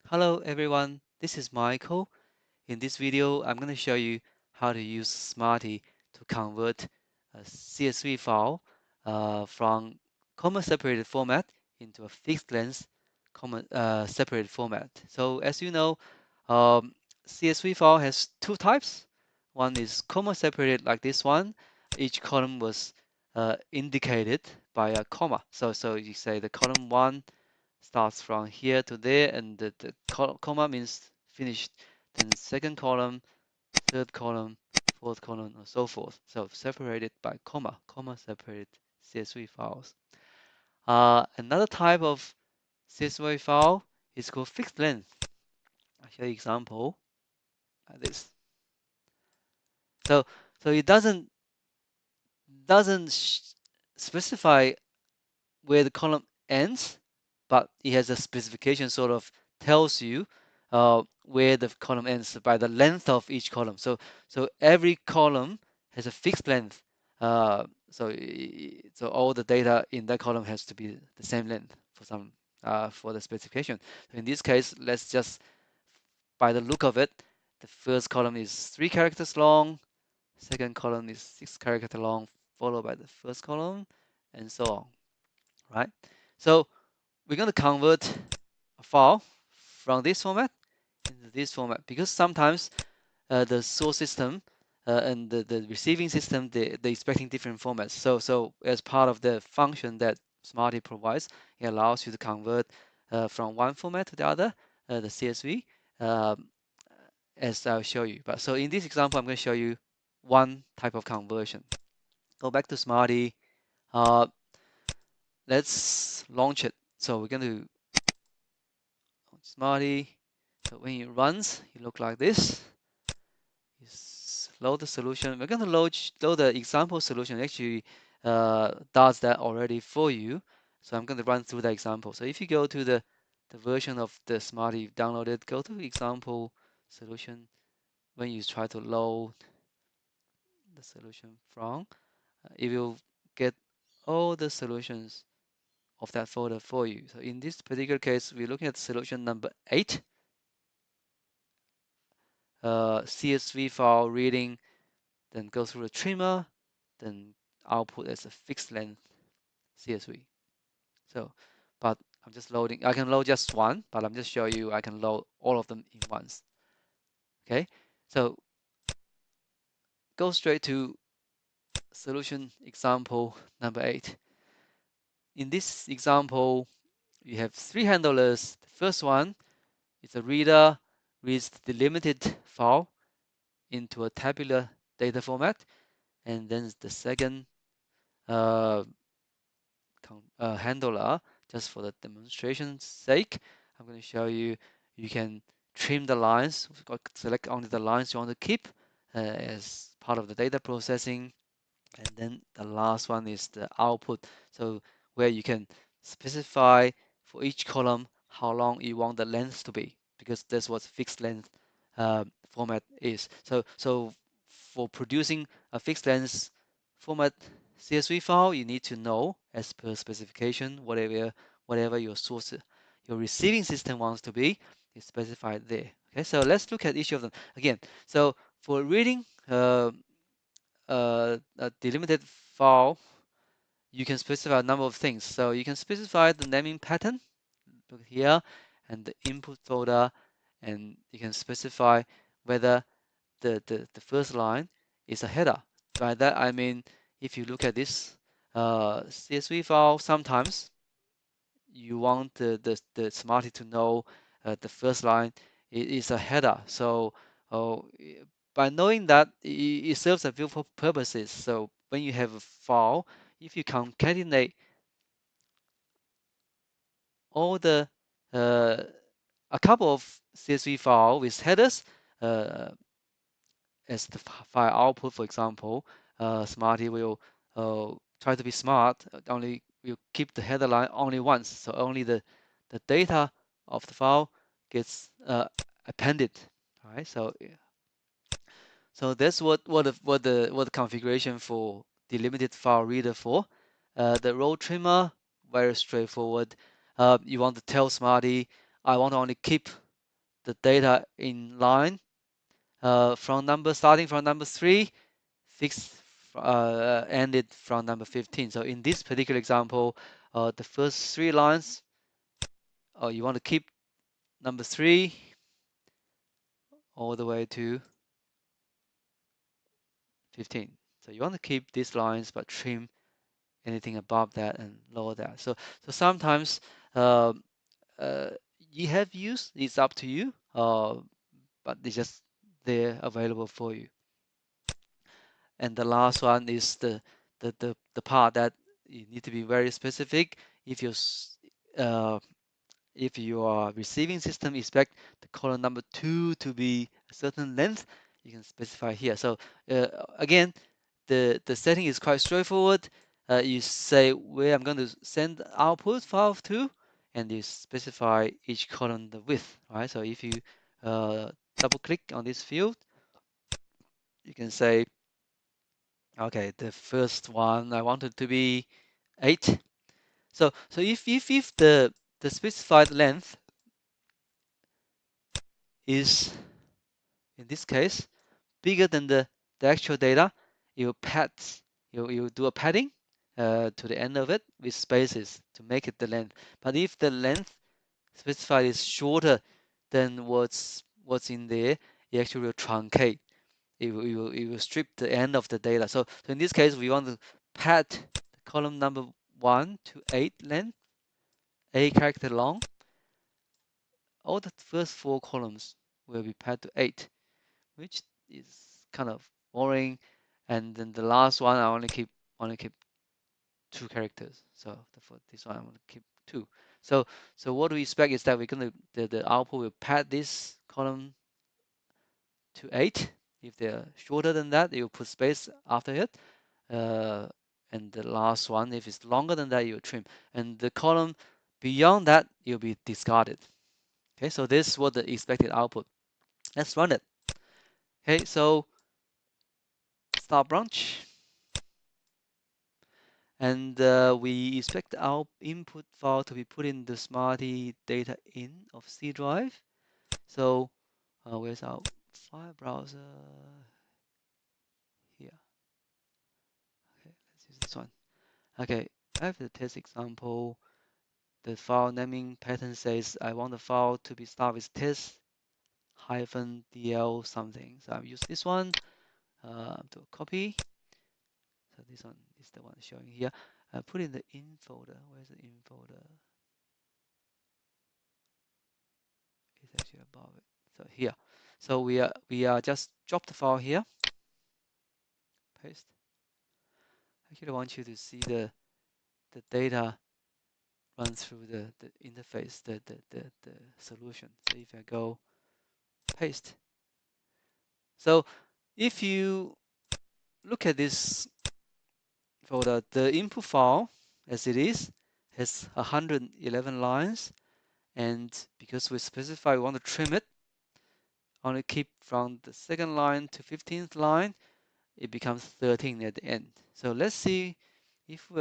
Hello everyone, this is Michael. In this video, I'm going to show you how to use Smartie to convert a CSV file from comma-separated format into a fixed-length comma-separated format. So as you know, CSV file has two types. One is comma-separated like this one. Each column was indicated by a comma. So you say the column 1 starts from here to there, and the comma means finished. Then second column, third column, fourth column, and so forth. So separated by comma-separated CSV files. Another type of CSV file is called fixed length. I'll show you example like this. So it doesn't specify where the column ends, but it has a specification sort of tells you where the column ends by the length of each column. So every column has a fixed length. So all the data in that column has to be the same length for the specification. So in this case, let's just by the look of it, the first column is 3 characters long, second column is 6 characters long, followed by the first column, and so on, right? So we're going to convert a file from this format into this format because sometimes the source system and the receiving system, they're expecting different formats. So as part of the function that Smartie provides, it allows you to convert from one format to the other, the CSV, um, as I'll show you. But so in this example, I'm going to show you one type of conversion. Go back to Smartie. Uh, let's launch it. So we're going to Smartie. So when it runs, it looks like this. Is load the solution. We're going to load the example solution. Actually, does that already for you. So I'm going to run through the example. So if you go to the version of the Smartie you've downloaded, go to example solution. When you try to load the solution from, it will get all the solutions of that folder for you. So in this particular case, we're looking at solution number 8. CSV file reading, then go through the trimmer, then output as a fixed length CSV. So, but I'm just loading. I can load just one, but I'm just showing you I can load all of them in once. Okay, so go straight to solution example number 8. In this example, you have 3 handlers. The first one is a reader reads the delimited file into a tabular data format, and then the second uh, handler, just for the demonstration's sake, I'm going to show you you can trim the lines, select only the lines you want to keep as part of the data processing. And then the last one is the output. So where you can specify for each column how long you want the length to be, because that's what fixed length format is. So for producing a fixed length format CSV file, you need to know as per specification whatever your source, your receiving system wants to be, is specified there. Okay, so let's look at each of them again. So for reading a delimited file, you can specify a number of things. So you can specify the naming pattern, look here, and the input folder, and you can specify whether the first line is a header. By that I mean, if you look at this CSV file, sometimes you want the Smartie to know the first line is a header. So by knowing that, it serves a few purposes. So when you have a file, if you concatenate all the uh, a couple of CSV file with headers uh, as the file output, for example, Smartie will try to be smart. Only will keep the header line only once, so only the data of the file gets appended. All right, so that's what the configuration for delimited file reader for. The row trimmer, very straightforward. You want to tell Smartie, I want to only keep the data in line starting from number 3, fixed ended from number 15. So in this particular example, the first 3 lines, you want to keep number 3 all the way to 15. So you want to keep these lines but trim anything above that and lower that. So sometimes you have used, it's up to you, but it's just there available for you. And the last one is the part that you need to be very specific. If your receiving system expect the column number 2 to be a certain length, you can specify here. So again, the setting is quite straightforward. You say where I'm going to send output file to, and you specify each column the width, right? So if you double click on this field, you can say, okay, the first one I want it to be 8. So if the specified length is, in this case, bigger than the actual data, you do a padding to the end of it with spaces to make it the length. But if the length specified is shorter than what's in there, you actually will truncate. It will strip the end of the data. So in this case, we want to pad the column number 1 to 8 length, 8 character long. All the first 4 columns will be pad to 8, which is kind of boring. And then the last one, I only keep 2 characters. So for this one, I want to keep 2. So what we expect is that we're gonna the output will pad this column to 8. If they're shorter than that, you put space after it. And the last one, if it's longer than that, you trim. And the column beyond that, you'll be discarded. Okay, so this is what the expected output. Let's run it. Okay, so start branch. And we expect our input file to be put in the Smartie data in of C drive. So where's our file browser? Here. Okay, let's use this one. Okay, I have the test example. The file naming pattern says I want the file to be start with test-dl something. So I've used this one to copy. So this one is the one showing here. I put in the in folder. Where's the in folder? It's actually above it. So here. So we are just drop the file here. Paste. Actually, I want you to see the data run through the interface, the solution. So if I go paste. So if you look at this folder, the input file as it is has 111 lines, and because we specify we want to trim it, I want to keep from the second line to 15th line, it becomes 13 at the end. So let's see if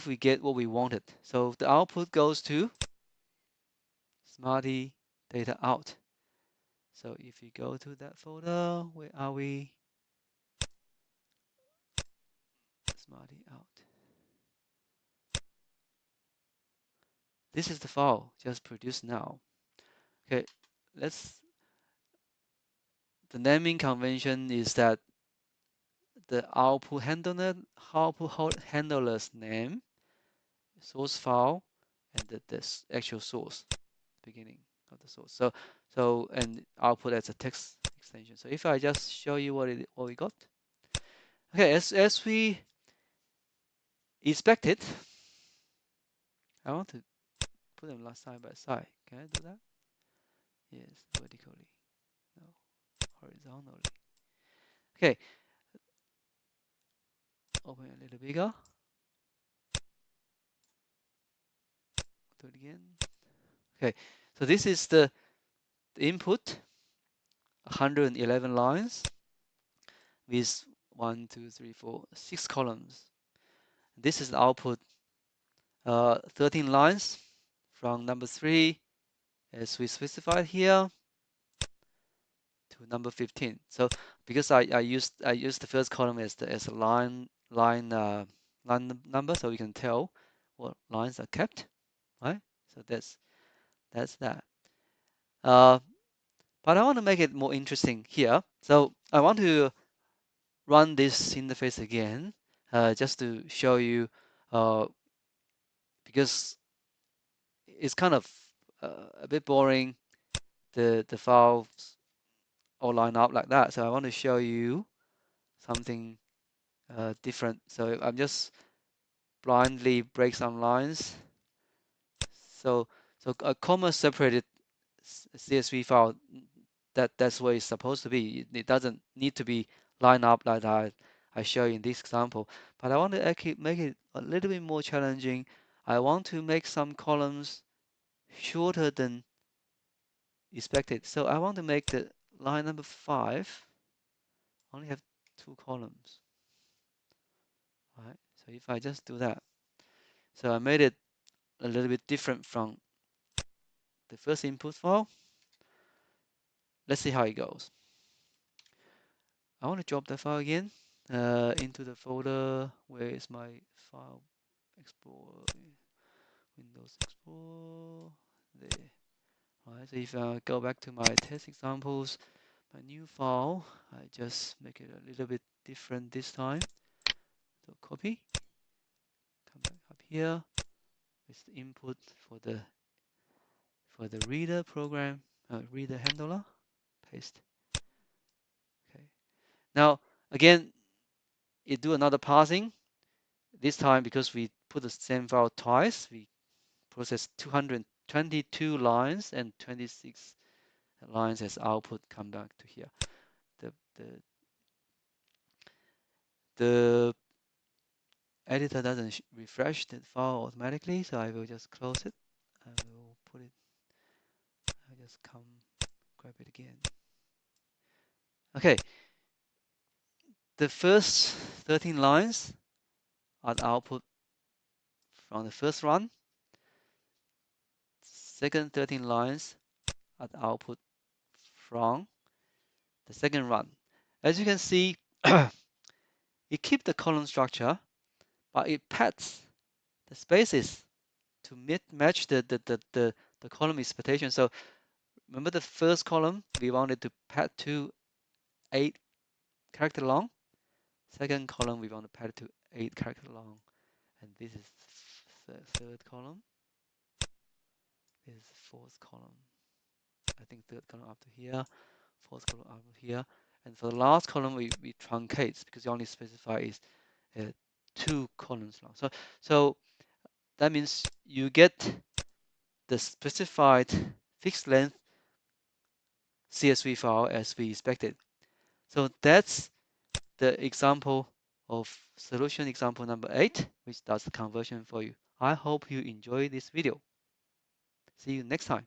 we get what we wanted. So the output goes to Smartie data out. So if you go to that folder, where are we? Smartie out. This is the file just produced now. Okay, the naming convention is that the output handler's name, source file, and the actual source, beginning of the source. So and output as a text extension. So if I just show you what we got. Okay, as we expected, I want to put them side by side. Can I do that? Yes, vertically. No, horizontally. Okay, open a little bigger. Do it again. Okay, so this is the input, 111 lines with 1, 2, 3, 4, 6 columns. This is the output, 13 lines from number 3 as we specified here to number 15. So because I used the first column as a line number, so you can tell what lines are kept, right? So that's that. But I want to make it more interesting here. So I want to run this interface again, just to show you, because it's kind of a bit boring. The files all line up like that. So I want to show you something different. So I'm just blindly break some lines. So a comma-separated CSV file, that's where it's supposed to be. It doesn't need to be lined up like I show you in this example. But I want to actually make it a little bit more challenging. I want to make some columns shorter than expected. So I want to make the line number 5 only have 2 columns. Right? So if I just do that, so I made it a little bit different from the first input file. Let's see how it goes. I want to drop the file again into the folder. Where is my file explorer? Windows Explorer. There. Alright, so if I go back to my test examples, my new file, I just make it a little bit different this time. So copy, come back up here with the input for the reader program, reader handler, paste. Okay. Now again, it do another parsing. This time because we put the same file twice, we process 222 lines and 26 lines as output come back to here. The editor doesn't refresh the file automatically, so I will just close it. I will put it. I just come grab it again. Okay. The first 13 lines are the output from the first run. Second 13 lines are the output from the second run. As you can see, it keeps the column structure, but it pads the spaces to match the column expectation. So remember the first column, we wanted to pad to 8 character long. Second column, we want to pad to 8 character long. And this is the third column. This is the fourth column. I think third column up to here, fourth column up to here. And for the last column, we truncate because you only specify is 2 columns long. So that means you get the specified fixed length CSV file as we expected. So that's the example of solution example number 8, which does the conversion for you. I hope you enjoy this video. See you next time.